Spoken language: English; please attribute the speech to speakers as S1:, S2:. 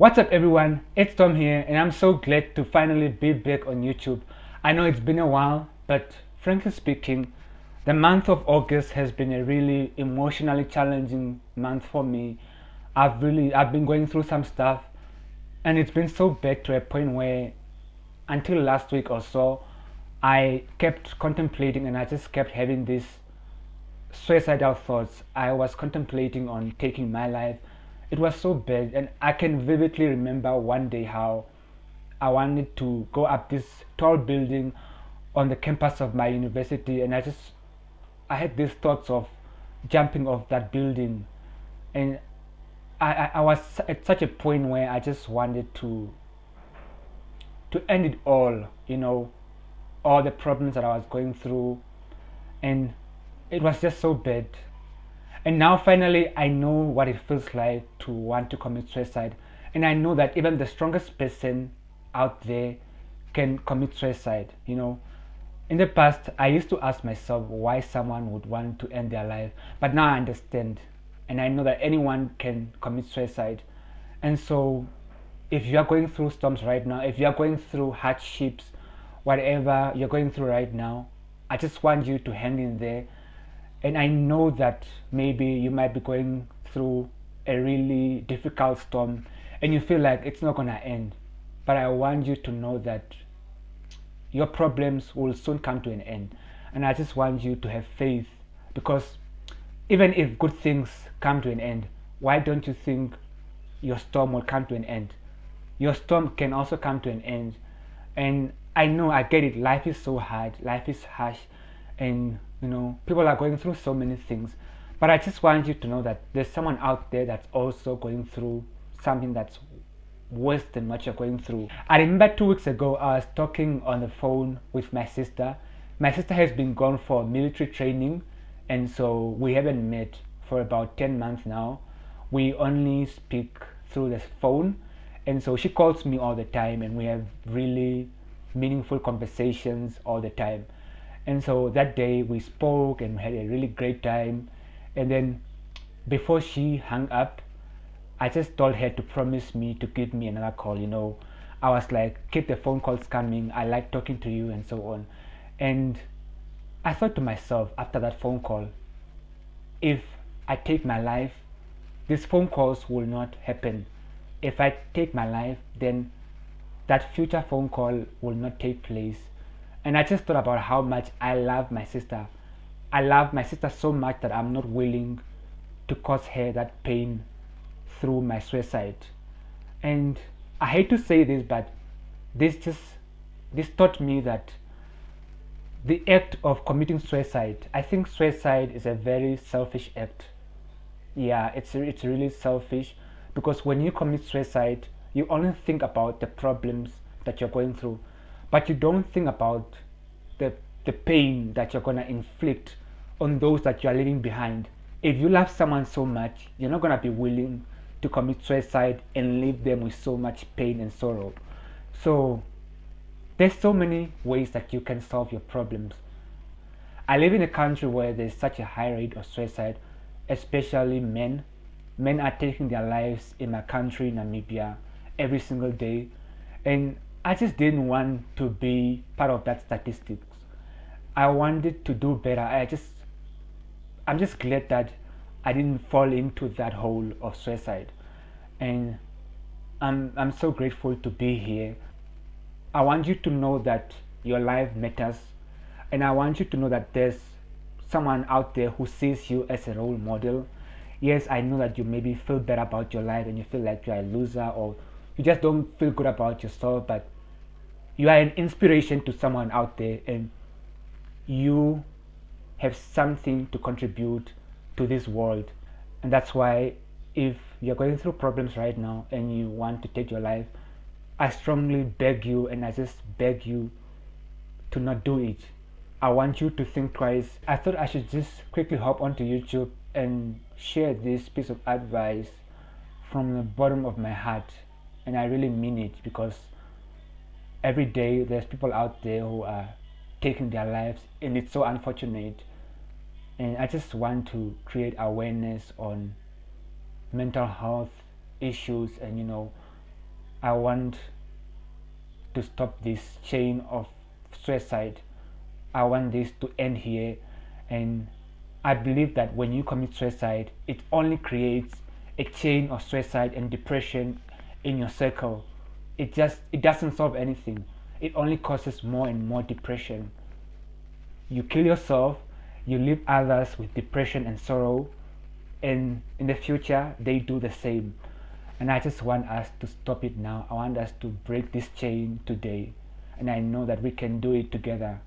S1: What's up everyone, it's Tom here and I'm so glad to finally be back on YouTube. I know it's been a while, but frankly speaking, the month of August has been a really emotionally challenging month for me. I've been going through some stuff and it's been so bad to a point where until last week or so I kept contemplating and I just kept having these suicidal thoughts. I was contemplating on taking my life. It was so bad, and I can vividly remember one day how I wanted to go up this tall building on the campus of my university, and I had these thoughts of jumping off that building, and I was at such a point where I just wanted to end it all, all the problems that I was going through, and it was just so bad. And now finally I know what it feels like to want to commit suicide. And I know that even the strongest person out there can commit suicide. In the past I used to ask myself why someone would want to end their life, but now I understand and I know that anyone can commit suicide. And so if you are going through storms right now, if you are going through hardships, whatever you're going through right now, I just want you to hang in there. And I know that maybe you might be going through a really difficult storm and you feel like it's not gonna end. But I want you to know that your problems will soon come to an end. And I just want you to have faith, because even if good things come to an end, why don't you think your storm will come to an end? Your storm can also come to an end. And I know, I get it, life is so hard, life is harsh, and people are going through so many things, but I just want you to know that there's someone out there that's also going through something that's worse than what you're going through. I remember 2 weeks ago I was talking on the phone with my sister. My sister has been gone for military training, and so we haven't met for about 10 months now. We only speak through the phone, and so she calls me all the time and we have really meaningful conversations all the time. And so that day we spoke and we had a really great time. And then before she hung up, I just told her to promise me to give me another call. I was like, keep the phone calls coming, I like talking to you and so on. And I thought to myself after that phone call, if I take my life, these phone calls will not happen. If I take my life, then that future phone call will not take place. And I just thought about how much I love my sister. I love my sister so much that I'm not willing to cause her that pain through my suicide. And I hate to say this, but this taught me that the act of committing suicide, I think suicide is a very selfish act. Yeah, it's really selfish, because when you commit suicide, you only think about the problems that you're going through, but you don't think about the the pain that you're gonna inflict on those that you're leaving behind. If you love someone so much, you're not gonna be willing to commit suicide and leave them with so much pain and sorrow. So there's so many ways that you can solve your problems. I live in a country where there's such a high rate of suicide, especially men. Men are taking their lives in my country, Namibia, every single day. And I just didn't want to be part of that statistics. I wanted to do better. I'm just glad that I didn't fall into that hole of suicide. And I'm so grateful to be here. I want you to know that your life matters, and I want you to know that there's someone out there who sees you as a role model. Yes, I know that you maybe feel bad about your life and you feel like you're a loser, or you just don't feel good about yourself, but you are an inspiration to someone out there, and you have something to contribute to this world. And that's why, if you're going through problems right now and you want to take your life, I strongly beg you, and I just beg you to not do it. I want you to think twice. I thought I should just quickly hop onto YouTube and share this piece of advice from the bottom of my heart, and I really mean it, because every day there's people out there who are taking their lives, and it's so unfortunate. And I just want to create awareness on mental health issues, and I want to stop this chain of suicide. I want this to end here. And I believe that when you commit suicide, it only creates a chain of suicide and depression in your circle. It doesn't solve anything. It only causes more and more depression. You kill yourself, you leave others with depression and sorrow, and in the future they do the same. And I just want us to stop it now. I want us to break this chain today, and I know that we can do it together.